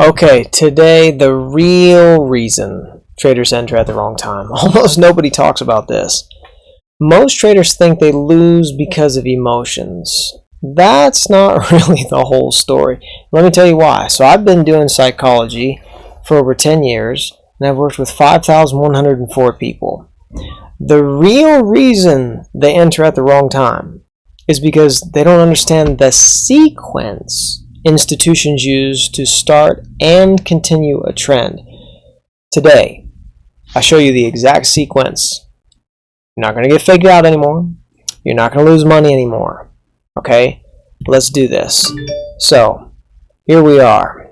Okay, today the real reason traders enter at the wrong time. Almost nobody talks about this. Most traders think they lose because of emotions. That's not really the whole story. Let me tell you why. So I've been doing psychology for over 10 years, and I've worked with 5,104 people. The real reason they enter at the wrong time is because they don't understand the sequence institutions use to start and continue a trend. Today, I show you the exact sequence. You're not going to get faked out anymore. You're not going to lose money anymore. Okay? Let's do this. So, here we are.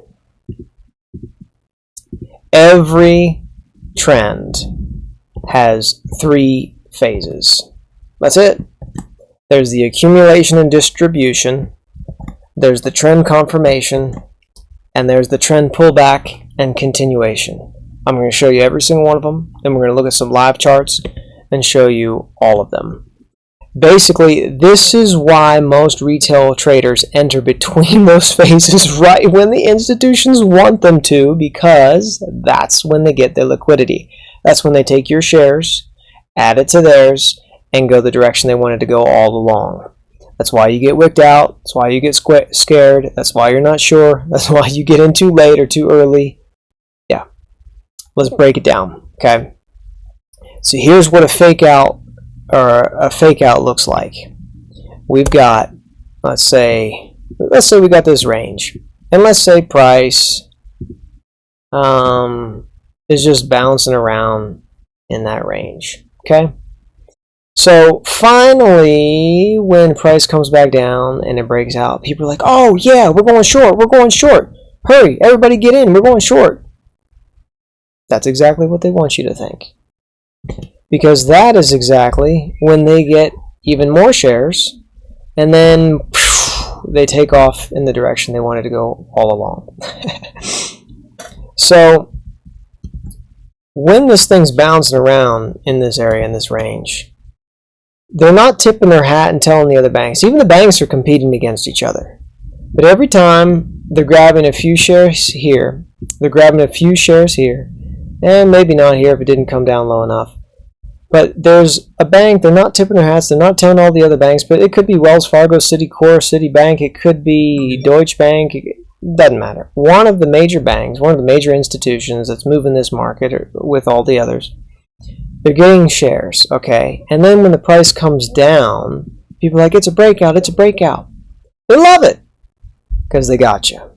Every trend has 3 phases. That's it. There's the accumulation and distribution. There's the trend confirmation, and there's the trend pullback and continuation. I'm going to show you every single one of them, then we're going to look at some live charts and show you all of them. Basically, this is why most retail traders enter between those phases right when the institutions want them to, because that's when they get their liquidity. That's when they take your shares, add it to theirs, and go the direction they wanted to go all along. That's why you get wicked out. That's why you get scared. That's why you're not sure. That's why you get in too late or too early. Yeah. Let's break it down. Okay. So here's what a fake out looks like. We've got, let's say we got this range, and let's say price is just bouncing around in that range. Okay. So finally, when price comes back down and it breaks out, people are like, oh yeah, we're going short, hurry, everybody get in, we're going short. That's exactly what they want you to think, because that is exactly when they get even more shares, and then they take off in the direction they wanted to go all along. So when this thing's bouncing around in this area, in this range, they're not tipping their hat and telling the other banks. Even the banks are competing against each other. But every time they're grabbing a few shares here, they're grabbing a few shares here, and maybe not here if it didn't come down low enough. But there's a bank, they're not tipping their hats, they're not telling all the other banks, but it could be Wells Fargo, Citicorp, Citibank, it could be Deutsche Bank, it doesn't matter. One of the major banks, one of the major institutions that's moving this market with all the others, they're getting shares, okay? And then when the price comes down, people are like, it's a breakout, it's a breakout. They love it because they got you.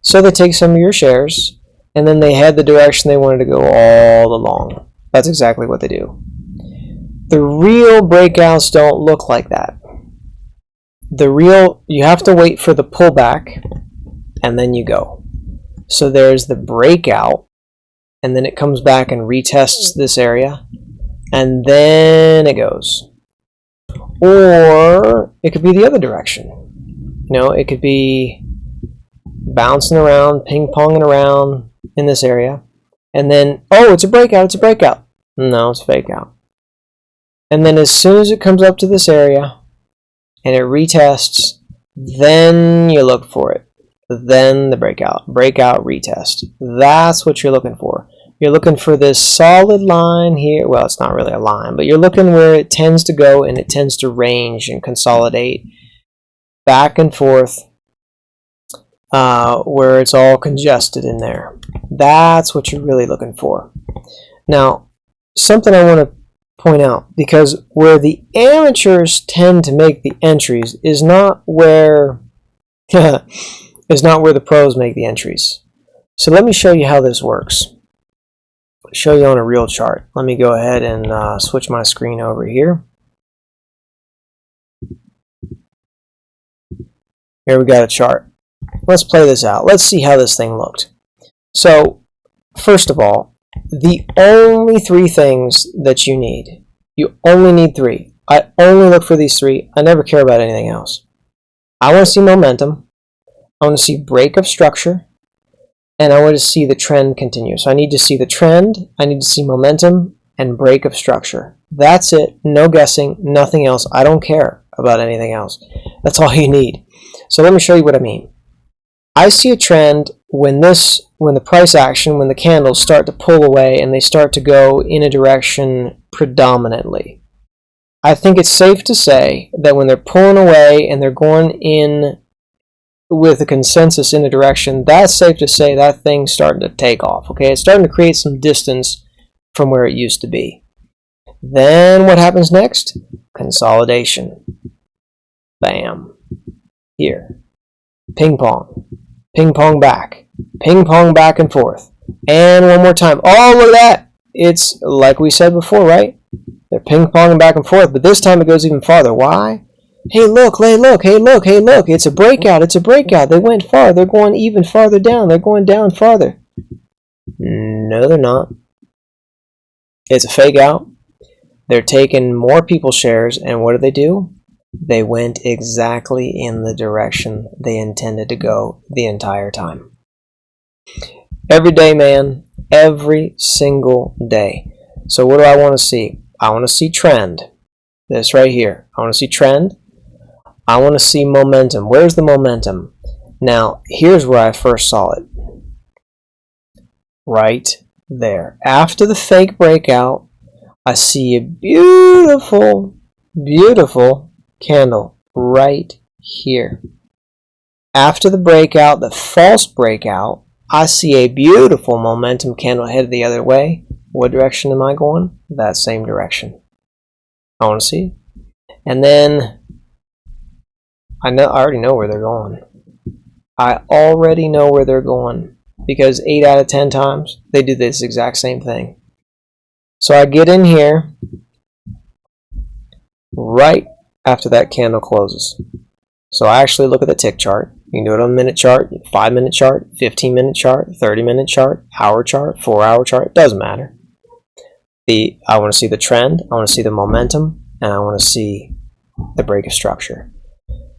So they take some of your shares, and then they head the direction they wanted to go all along. That's exactly what they do. The real breakouts don't look like that. You have to wait for the pullback, and then you go. So there's the breakout, and then it comes back and retests this area, and then it goes. Or it could be the other direction. You know, it could be bouncing around, ping-ponging around in this area, and then, oh, it's a breakout, it's a breakout. No, it's a fake out. And then as soon as it comes up to this area, and it retests, then you look for it. Then the breakout, retest. That's what you're looking for. You're looking for this solid line here. Well, it's not really a line, but you're looking where it tends to go, and it tends to range and consolidate back and forth, where it's all congested in there. That's what you're really looking for. Now, something I want to point out, because where the amateurs tend to make the entries is not where the pros make the entries. So let me show you how this works. I'll show you on a real chart. Let me go ahead and switch my screen over here. Here we got a chart. Let's play this out. Let's see how this thing looked. So, first of all, the only 3 things that you need. You only need 3. I only look for these 3. I never care about anything else. I want to see momentum. I want to see break of structure, and I want to see the trend continue. So I need to see the trend, I need to see momentum, and break of structure. That's it. No guessing, nothing else. I don't care about anything else. That's all you need. So let me show you what I mean. I see a trend when the price action, when the candles start to pull away and they start to go in a direction predominantly, I think it's safe to say that when they're pulling away and they're going in with a consensus in a direction, that's safe to say that thing's starting to take off. Okay, it's starting to create some distance from where it used to be. Then what happens next? Consolidation. Bam. Here. Ping pong. Ping pong back. Ping pong back and forth. And one more time. Oh, look at that. It's like we said before, right? They're ping ponging back and forth, but this time it goes even farther. Why? Hey, look, hey, look, hey, look, hey, look. It's a breakout. It's a breakout. They went far. They're going even farther down. They're going down farther. No, they're not. It's a fake out. They're taking more people's shares, and what do? They went exactly in the direction they intended to go the entire time. Every day, man. Every single day. So what do I want to see? I want to see trend. This right here. I want to see trend. I want to see momentum. Where's the momentum? Now, here's where I first saw it. Right there. After the fake breakout, I see a beautiful, beautiful candle right here. After the breakout, the false breakout, I see a beautiful momentum candle headed the other way. What direction am I going? That same direction. I want to see. And then I already know where they're going. I already know where they're going because 8 out of 10 times they do this exact same thing. So I get in here right after that candle closes. So I actually look at the tick chart. You can do it on a minute chart, 5-minute chart, 15-minute chart, 30-minute chart, hour chart, 4-hour chart. It doesn't matter. I want to see the trend, I want to see the momentum, and I want to see the break of structure.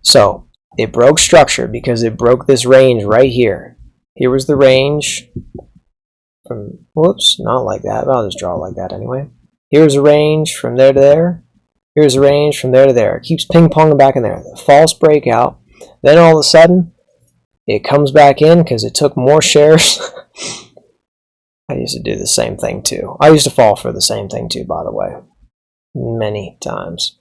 So it broke structure because it broke this range right here. Here was the range from, whoops, not like that, but I'll just draw it like that anyway. Here's a range from there to there. Here's a range from there to there. It keeps ping-ponging back in there. The false breakout. Then all of a sudden, it comes back in because it took more shares. I used to do the same thing too. I used to fall for the same thing too, by the way. Many times.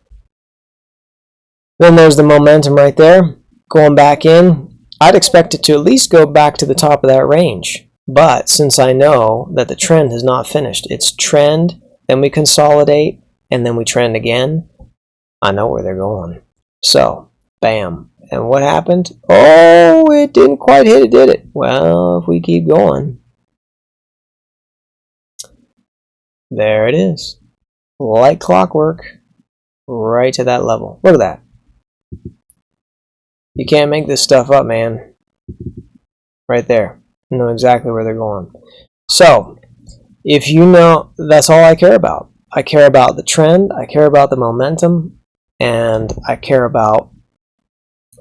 Then there's the momentum right there. Going back in. I'd expect it to at least go back to the top of that range. But since I know that the trend has not finished, it's trend, then we consolidate, and then we trend again, I know where they're going. So, bam. And what happened? Oh, it didn't quite hit it, did it? Well, if we keep going. There it is. Like clockwork. Right to that level. Look at that. You can't make this stuff up, man. Right there. You know exactly where they're going. So, if you know, that's all I care about. I care about the trend, I care about the momentum, and I care about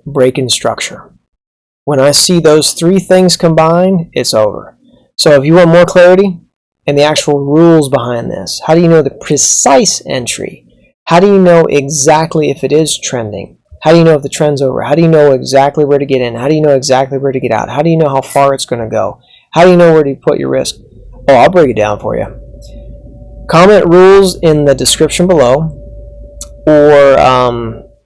breaking structure. When I see those three things combined, it's over. So if you want more clarity and the actual rules behind this, how do you know the precise entry? How do you know exactly if it is trending? How do you know if the trend's over? How do you know exactly where to get in? How do you know exactly where to get out? How do you know how far it's going to go? How do you know where to put your risk? Oh, I'll break it down for you. Comment rules in the description below, or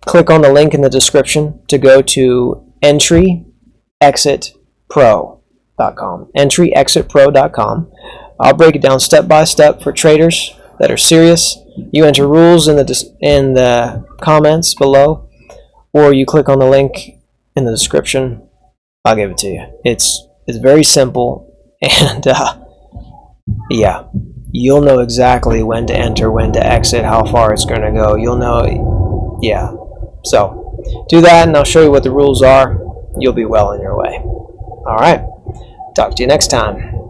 click on the link in the description to go to entryexitpro.com. Entryexitpro.com. I'll break it down step by step for traders that are serious. You enter rules in the comments below, or you click on the link in the description. I'll give it to you. It's very simple, and yeah. You'll know exactly when to enter, when to exit, how far it's going to go. You'll know, yeah. So, do that and I'll show you what the rules are. You'll be well on your way. All right. Talk to you next time.